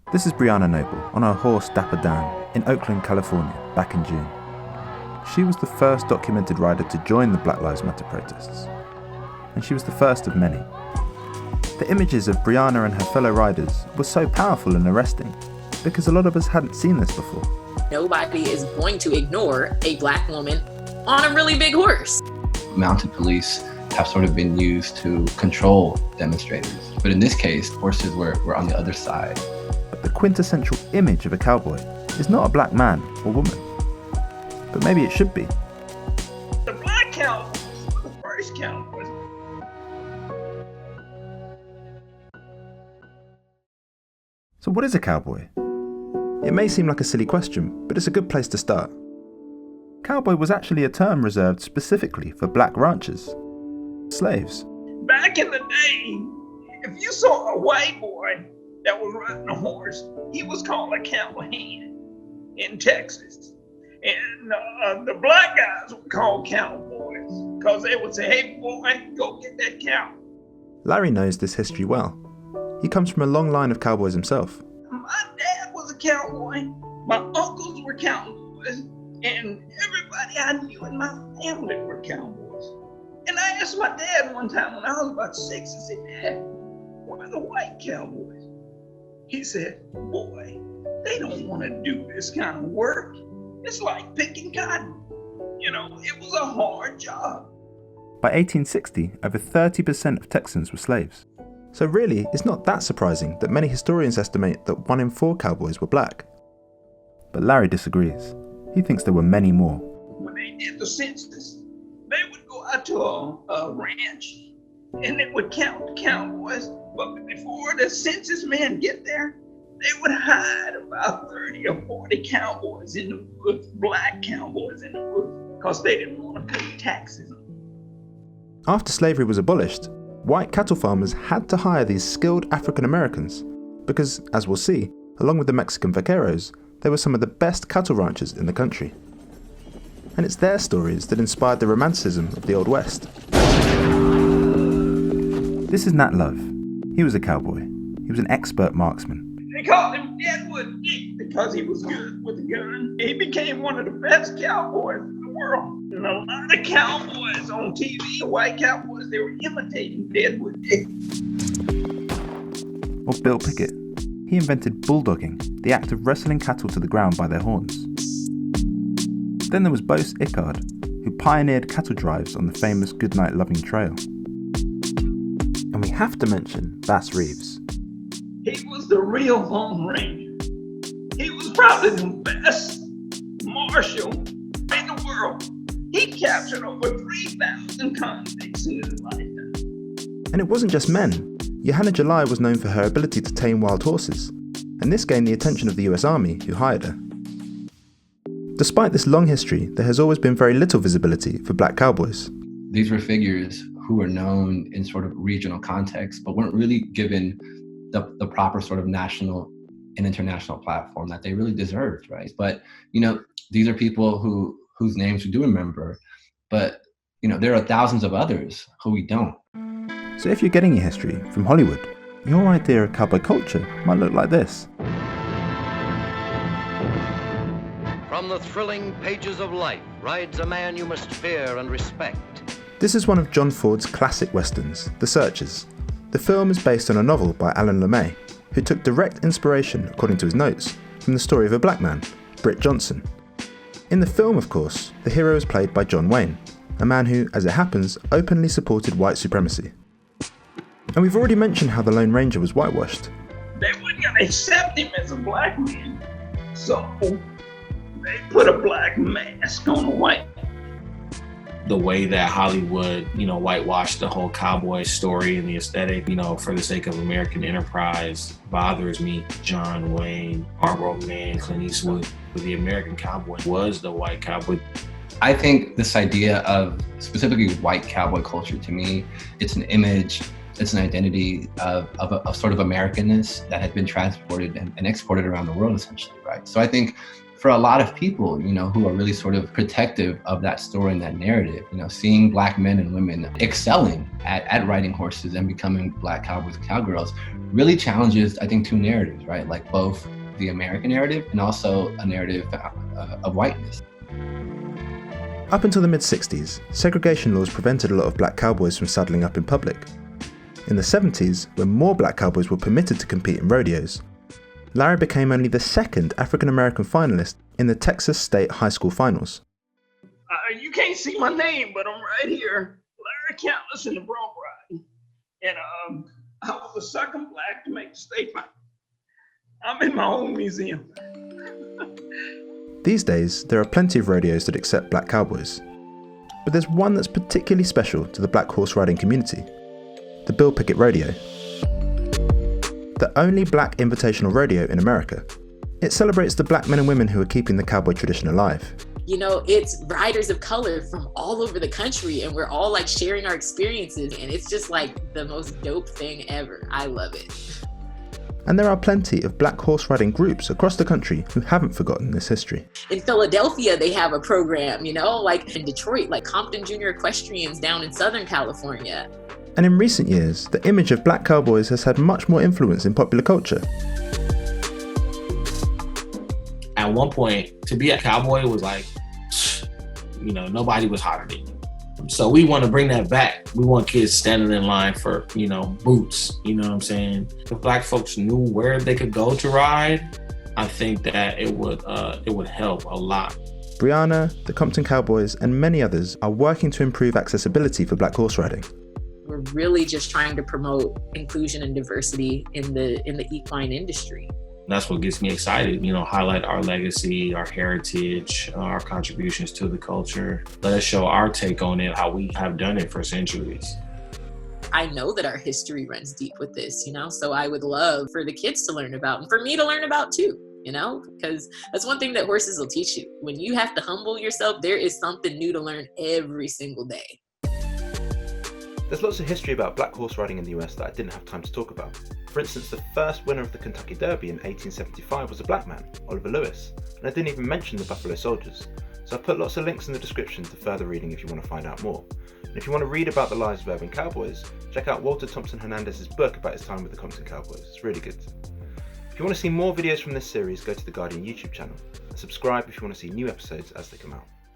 This is Brianna Noble on her horse Dapper Dan in Oakland, California, back in June. She was the first documented rider to join the Black Lives Matter protests, and she was the first of many. The images of Brianna and her fellow riders were so powerful and arresting because a lot of us hadn't seen this before. Nobody is going to ignore a black woman on a really big horse. Mounted police have sort of been used to control demonstrators, but in this case, horses were on the other side. The quintessential image of a cowboy is not a black man or woman, but maybe it should be. The black cowboys were the first cowboys. So what is a cowboy? It may seem like a silly question, but it's a good place to start. Cowboy was actually a term reserved specifically for black ranchers, slaves. Back in the day, if you saw a white boy that was riding a horse, he was called a cowhand in Texas. And the black guys were called cowboys because they would say, "Hey boy, go get that cow." Larry knows this history well. He comes from a long line of cowboys himself. My dad was a cowboy, my uncles were cowboys, and everybody I knew in my family were cowboys. And I asked my dad one time when I was about 6, I said, "Dad, where are the white cowboys?" He said, "Boy, they don't want to do this kind of work. It's like picking cotton. You know, it was a hard job." By 1860, over 30% of Texans were slaves. So really, it's not that surprising that many historians estimate that 1 in 4 cowboys were black. But Larry disagrees. He thinks there were many more. When they did the census, they would go out to a ranch and they would count the cowboys. But before the census men get there, they would hide about 30 or 40 cowboys in the woods, black cowboys in the woods, because they didn't want to pay taxes. After slavery was abolished, white cattle farmers had to hire these skilled African Americans because, as we'll see, along with the Mexican vaqueros, they were some of the best cattle ranchers in the country. And it's their stories that inspired the romanticism of the Old West. This is Nat Love. He was a cowboy. He was an expert marksman. They called him Deadwood Dick because he was good with a gun. He became one of the best cowboys in the world. And a lot of cowboys on TV, the white cowboys, they were imitating Deadwood Dick. Or Bill Pickett. He invented bulldogging, the act of wrestling cattle to the ground by their horns. Then there was Bose Ickard, who pioneered cattle drives on the famous Goodnight Loving Trail. And we have to mention Bass Reeves. He was the real Lone Ranger. He was probably the best marshal in the world. He captured over 3,000 convicts in his lifetime. And it wasn't just men. Johanna July was known for her ability to tame wild horses, and this gained the attention of the US Army, who hired her. Despite this long history, there has always been very little visibility for black cowboys. These were figures who were known in sort of regional context, but weren't really given the proper sort of national and international platform that they really deserved, right? But, you know, these are people whose names we do remember, but, you know, there are thousands of others who we don't. So if you're getting your history from Hollywood, your idea of cowboy culture might look like this. From the thrilling pages of life rides a man you must fear and respect. This is one of John Ford's classic westerns, The Searchers. The film is based on a novel by Alan LeMay, who took direct inspiration, according to his notes, from the story of a black man, Britt Johnson. In the film, of course, the hero is played by John Wayne, a man who, as it happens, openly supported white supremacy. And we've already mentioned how the Lone Ranger was whitewashed. They weren't going to accept him as a black man, so they put a black mask on a white. The way that Hollywood, whitewashed the whole cowboy story and the aesthetic, for the sake of American enterprise, bothers me. John Wayne, Marlboro Man, Clint Eastwood, the American cowboy was the white cowboy. I think this idea of specifically white cowboy culture, to me, it's an image, it's an identity of sort of Americanness that had been transported and exported around the world, essentially, right? So I think for a lot of people, who are really sort of protective of that story and that narrative, seeing Black men and women excelling at riding horses and becoming Black cowboys and cowgirls really challenges, I think, two narratives, right? Like both the American narrative and also a narrative of whiteness. Up until the mid-60s, segregation laws prevented a lot of Black cowboys from saddling up in public. In the 70s, when more Black cowboys were permitted to compete in rodeos, Larry became only the second African-American finalist in the Texas State High School Finals. You can't see my name, but I'm right here. Larry Countless in the bronc riding. And I was the second Black to make the state final. I'm in my own museum. These days, there are plenty of rodeos that accept Black cowboys. But there's one that's particularly special to the Black horse riding community: the Bill Pickett Rodeo. The only Black invitational rodeo in America. It celebrates the Black men and women who are keeping the cowboy tradition alive. It's riders of color from all over the country, and we're all like sharing our experiences, and it's just like the most dope thing ever. I love it. And there are plenty of Black horse riding groups across the country who haven't forgotten this history. In Philadelphia, they have a program, like in Detroit, like Compton Junior Equestrians down in Southern California. And in recent years, the image of Black cowboys has had much more influence in popular culture. At one point, to be a cowboy was like, nobody was hotter than you. So we want to bring that back. We want kids standing in line for, boots. You know what I'm saying? If Black folks knew where they could go to ride, I think that it would help a lot. Brianna, the Compton Cowboys, and many others are working to improve accessibility for Black horse riding. We're really just trying to promote inclusion and diversity in the equine industry. That's what gets me excited, highlight our legacy, our heritage, our contributions to the culture. Let us show our take on it, how we have done it for centuries. I know that our history runs deep with this, so I would love for the kids to learn about, and for me to learn about too, because that's one thing that horses will teach you. When you have to humble yourself, there is something new to learn every single day. There's lots of history about Black horse riding in the US that I didn't have time to talk about. For instance, the first winner of the Kentucky Derby in 1875 was a Black man, Oliver Lewis, and I didn't even mention the Buffalo Soldiers. So I've put lots of links in the description to further reading if you want to find out more. And if you want to read about the lives of urban cowboys, check out Walter Thompson Hernandez's book about his time with the Compton Cowboys. It's really good. If you want to see more videos from this series, go to the Guardian YouTube channel, and subscribe if you want to see new episodes as they come out.